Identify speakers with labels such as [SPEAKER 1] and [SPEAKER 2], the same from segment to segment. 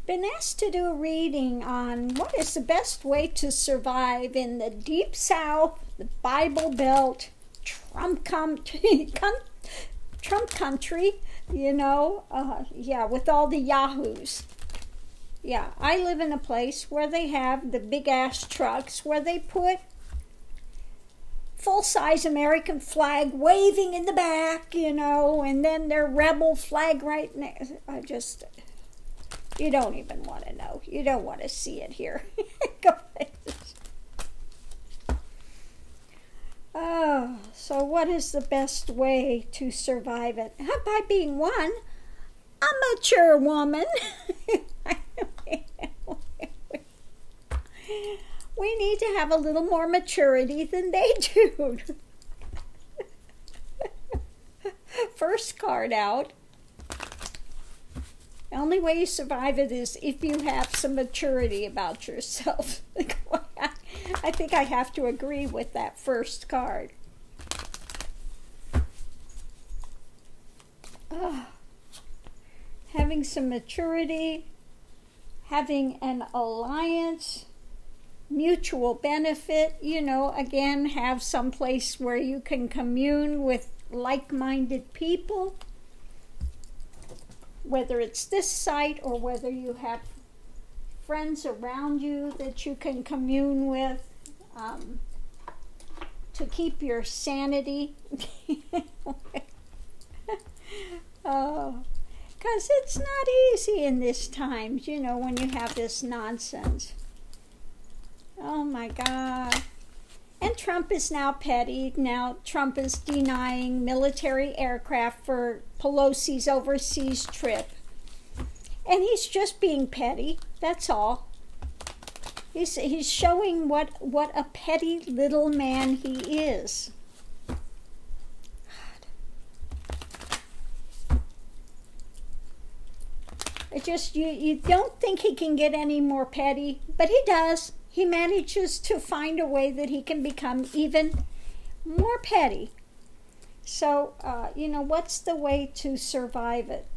[SPEAKER 1] been asked to do a reading on what is the best way to survive in the Deep South, the Bible Belt, Trump country, you know, yeah, with all the yahoos. Yeah, I live in a place where they have the big-ass trucks where they put full-size American flag waving in the back, you know, and then their rebel flag right next. You don't even want to know. You don't want to see it here. Oh, so what is the best way to survive it? By being one, a mature woman. We need to have a little more maturity than they do. First card out. The only way you survive it is if you have some maturity about yourself. I think I have to agree with that first card. Having some maturity, having an alliance, mutual benefit, you know, again, have some place where you can commune with like-minded people, whether it's this site or whether you have friends around you that you can commune with, to keep your sanity. Because it's not easy in this times, you know, when you have this nonsense. Oh my God. And Trump is now petty. Now Trump is denying military aircraft for Pelosi's overseas trip. And he's just being petty, that's all. He's showing what a petty little man he is. It just, you don't think he can get any more petty, but he does. He manages to find a way that he can become even more petty. So, you know, what's the way to survive it?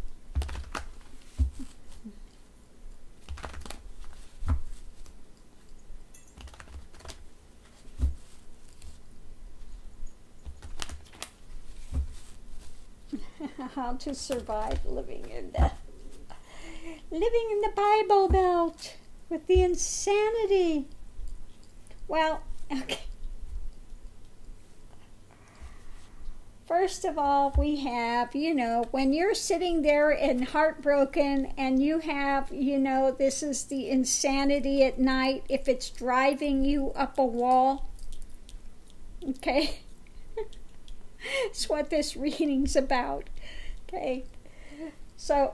[SPEAKER 1] How to survive living in the Bible Belt with the insanity. Well, okay. First of all, we have, you know, when you're sitting there and heartbroken and you have, you know, this is the insanity at night, if it's driving you up a wall, okay? It's what this reading's about, okay? So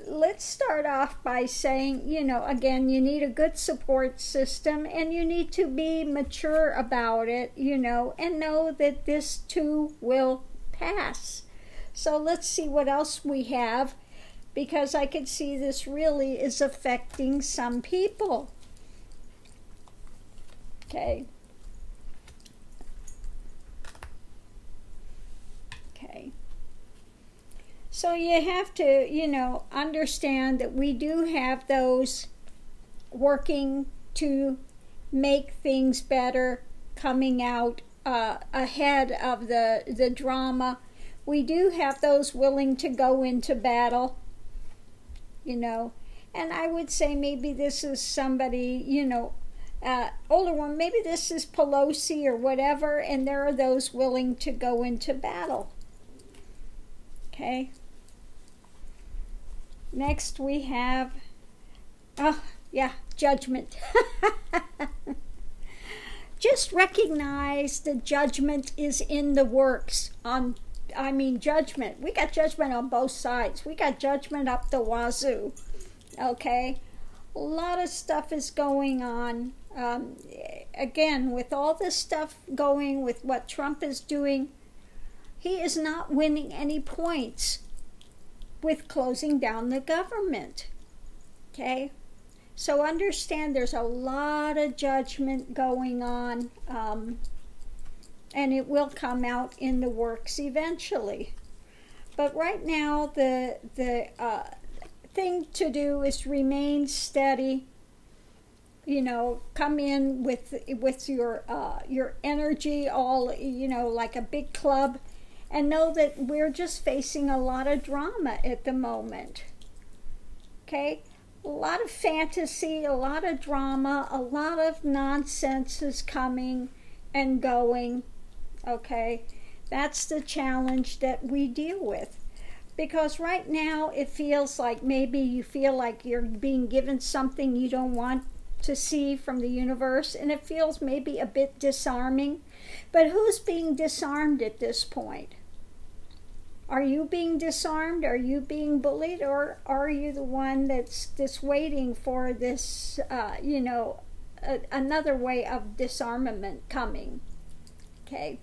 [SPEAKER 1] let's start off by saying, you know, again, you need a good support system and you need to be mature about it, you know, and know that this too will pass. So let's see what else we have, because I can see this really is affecting some people. Okay. Okay. So you have to, you know, understand that we do have those working to make things better, coming out ahead of the drama. We do have those willing to go into battle, you know. And I would say maybe this is somebody, you know, older one, maybe this is Pelosi or whatever, and there are those willing to go into battle. Okay. Next we have, judgment. Just recognize the judgment is in the works. Judgment. We got judgment on both sides. We got judgment up the wazoo. Okay? A lot of stuff is going on. Again, with all this stuff going, with what Trump is doing, he is not winning any points with closing down the government. Okay? So understand there's a lot of judgment going on, and it will come out in the works eventually. But right now, thing to do is remain steady. You know, come in with your energy all, you know, like a big club, and know that we're just facing a lot of drama at the moment. Okay? A lot of fantasy, a lot of drama, a lot of nonsense is coming and going. Okay? That's the challenge that we deal with. Because right now it feels like maybe you feel like you're being given something you don't want to see from the universe, and it feels maybe a bit disarming. But who's being disarmed at this point? Are you being disarmed? Are you being bullied? Or are you the one that's waiting for this, you know, another way of disarmament coming? Okay.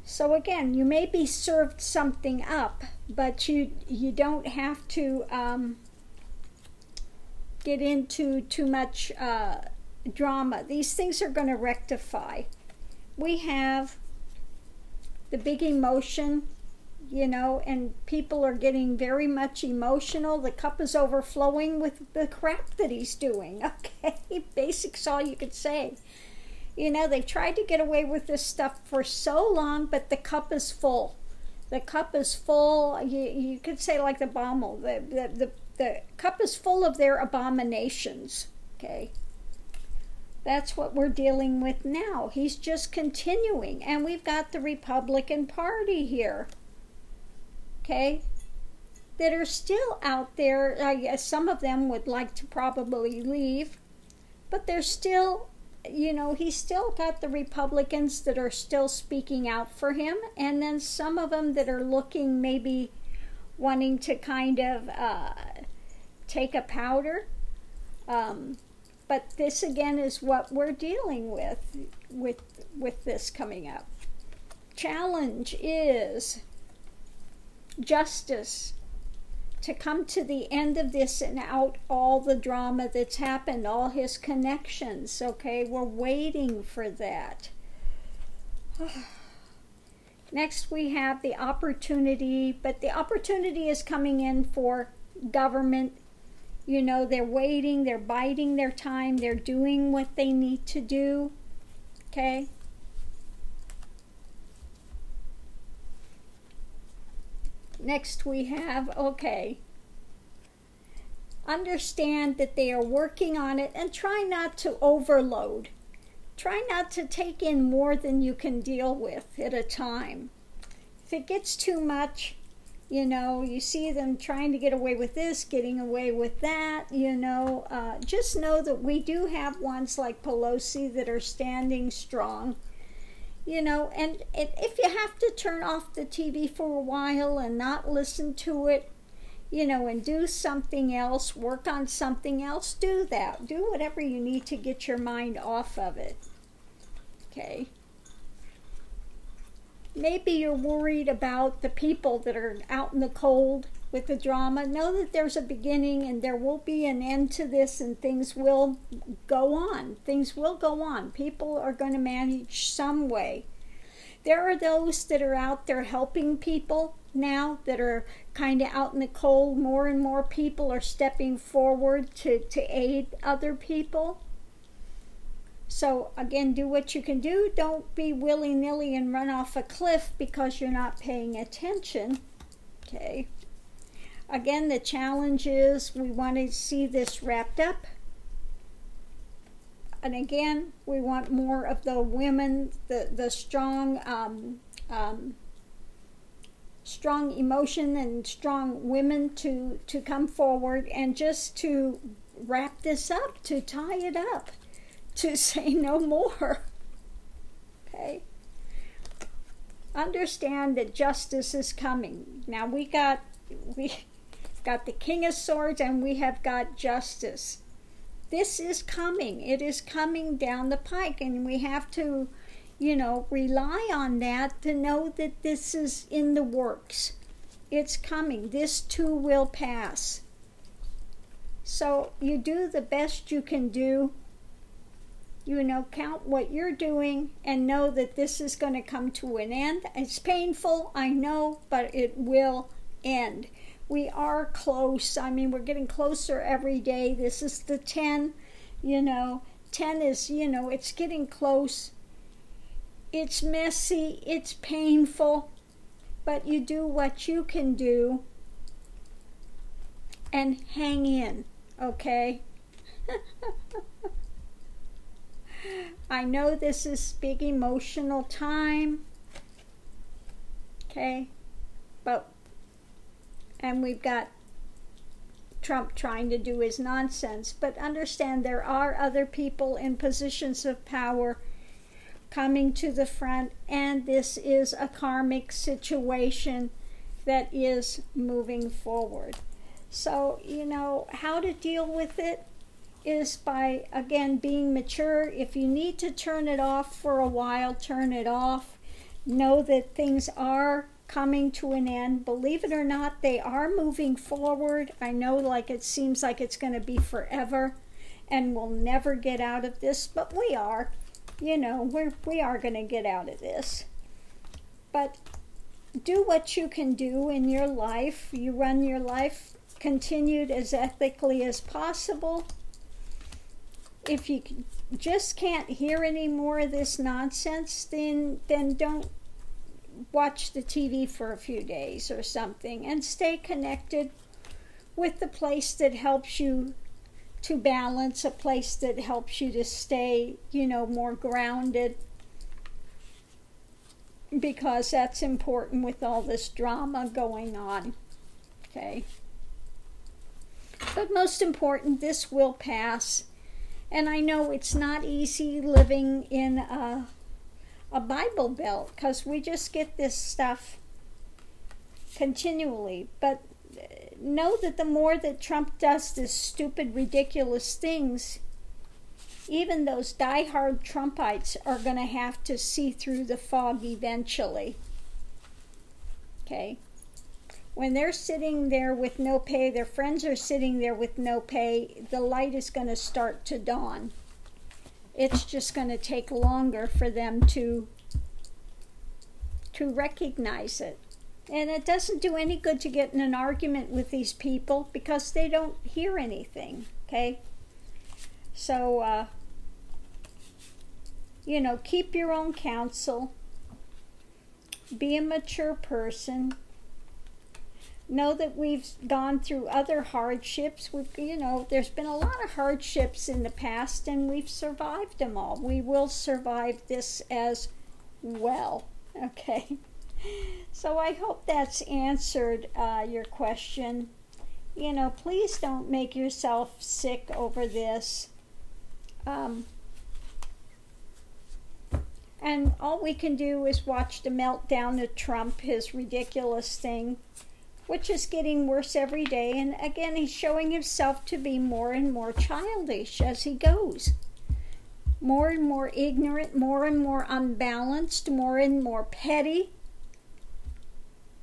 [SPEAKER 1] So again, you may be served something up, but you don't have to get into too much drama. These things are going to rectify. We have the big emotion, you know, and people are getting very much emotional. The cup is overflowing with the crap that he's doing. Okay, basic's all you could say. You know, they tried to get away with this stuff for so long, but the cup is full. The cup is full. You could say like the Baumel. The cup is full of their abominations. Okay. That's what we're dealing with now. He's just continuing. And we've got the Republican Party here. Okay. That are still out there. I guess some of them would like to probably leave. But they're still, you know, he's still got the Republicans that are still speaking out for him. And then some of them that are looking, maybe wanting to kind of take a powder. But this again is what we're dealing with this coming up. Challenge is justice, to come to the end of this and out all the drama that's happened, all his connections. Okay, we're waiting for that. Next we have the opportunity, but the opportunity is coming in for government. You know, they're waiting, they're biding their time, they're doing what they need to do. Okay? Next we have, okay, understand that they are working on it, and try not to overload. Try not to take in more than you can deal with at a time. If it gets too much, you know, you see them trying to get away with this, getting away with that, you know, just know that we do have ones like Pelosi that are standing strong, you know, and if you have to turn off the TV for a while and not listen to it, you know, and do something else, work on something else, do that. Do whatever you need to get your mind off of it. Okay. Maybe you're worried about the people that are out in the cold with the drama. Know that there's a beginning and there will be an end to this, and things will go on. Things will go on. People are going to manage some way. There are those that are out there helping people now that are kind of out in the cold. More and more people are stepping forward to aid other people. So again, do what you can do. Don't be willy-nilly and run off a cliff because you're not paying attention. Okay. Again, the challenge is we want to see this wrapped up. And again, we want more of the women, the strong, strong emotion and strong women to come forward and just to wrap this up, to tie it up, to say no more. Okay? Understand that justice is coming. Now we've got the King of Swords and we have got justice. This is coming. It is coming down the pike, and we have to, you know, rely on that to know that this is in the works. It's coming. This too will pass. So you do the best you can do. You know, count what you're doing and know that this is going to come to an end. It's painful, I know, but it will end. we are close. I mean, we're getting closer every day. This is the 10, 10 is, it's getting close. It's messy, it's painful, but you do what you can do and hang in, okay? I know this is big emotional time, okay? And we've got Trump trying to do his nonsense, but understand there are other people in positions of power coming to the front, and this is a karmic situation that is moving forward. So, how to deal with it is by, again, being mature. If you need to turn it off for a while, turn it off. Know that things are coming to an end. Believe it or not, they are moving forward. I know it seems like it's going to be forever and we'll never get out of this, but we are. We are going to get out of this. But do what you can do in your life. You run your life continued as ethically as possible. If you just can't hear any more of this nonsense, then don't watch the TV for a few days or something, and stay connected with the place that helps you to balance, a place that helps you to stay, more grounded, because that's important with all this drama going on, okay? But most important, this will pass. And I know it's not easy living in a Bible Belt, because we just get this stuff continually. But know that the more that Trump does this stupid, ridiculous things, even those diehard Trumpites are going to have to see through the fog eventually. Okay? When they're sitting there with no pay, their friends are sitting there with no pay, the light is going to start to dawn. It's just going to take longer for them to recognize it. And it doesn't do any good to get in an argument with these people because they don't hear anything, okay? So, keep your own counsel. Be a mature person. Know that we've gone through other hardships. There's been a lot of hardships in the past, and we've survived them all. We will survive this as well, okay? So I hope that's answered your question. Please don't make yourself sick over this. And all we can do is watch the meltdown of Trump, his ridiculous thing, which is getting worse every day. And again, he's showing himself to be more and more childish as he goes. More and more ignorant, more and more unbalanced, more and more petty.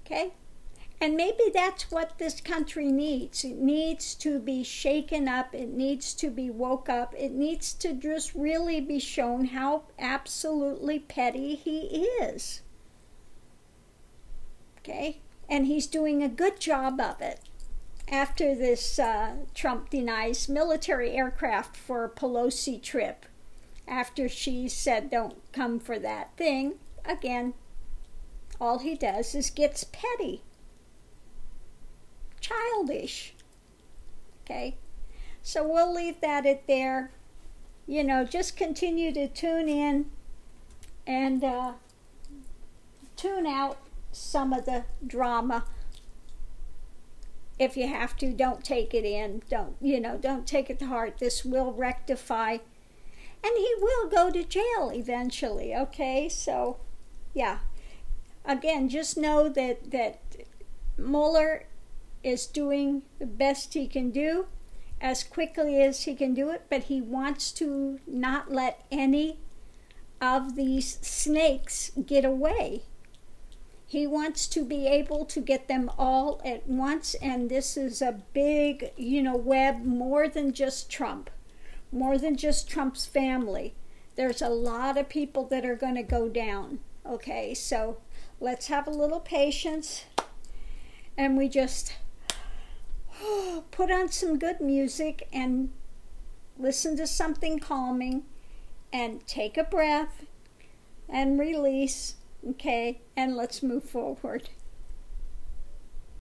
[SPEAKER 1] Okay? And maybe that's what this country needs. It needs to be shaken up. It needs to be woke up. It needs to just really be shown how absolutely petty he is. Okay? And he's doing a good job of it. After this, Trump denies military aircraft for a Pelosi trip. After she said don't come for that thing, again, all he does is gets petty. Childish. Okay? So we'll leave that at there. Just continue to tune in and tune out some of the drama. If you have to, don't take it in. Don't take it to heart. This will rectify. And he will go to jail eventually, okay? So, yeah. Again, just know that Mueller is doing the best he can do, as quickly as he can do it, but he wants to not let any of these snakes get away. He wants to be able to get them all at once, and this is a big, web, more than just Trump, more than just Trump's family. There's a lot of people that are going to go down, okay? So let's have a little patience, and we just Put on some good music and listen to something calming and take a breath and release, okay? And let's move forward.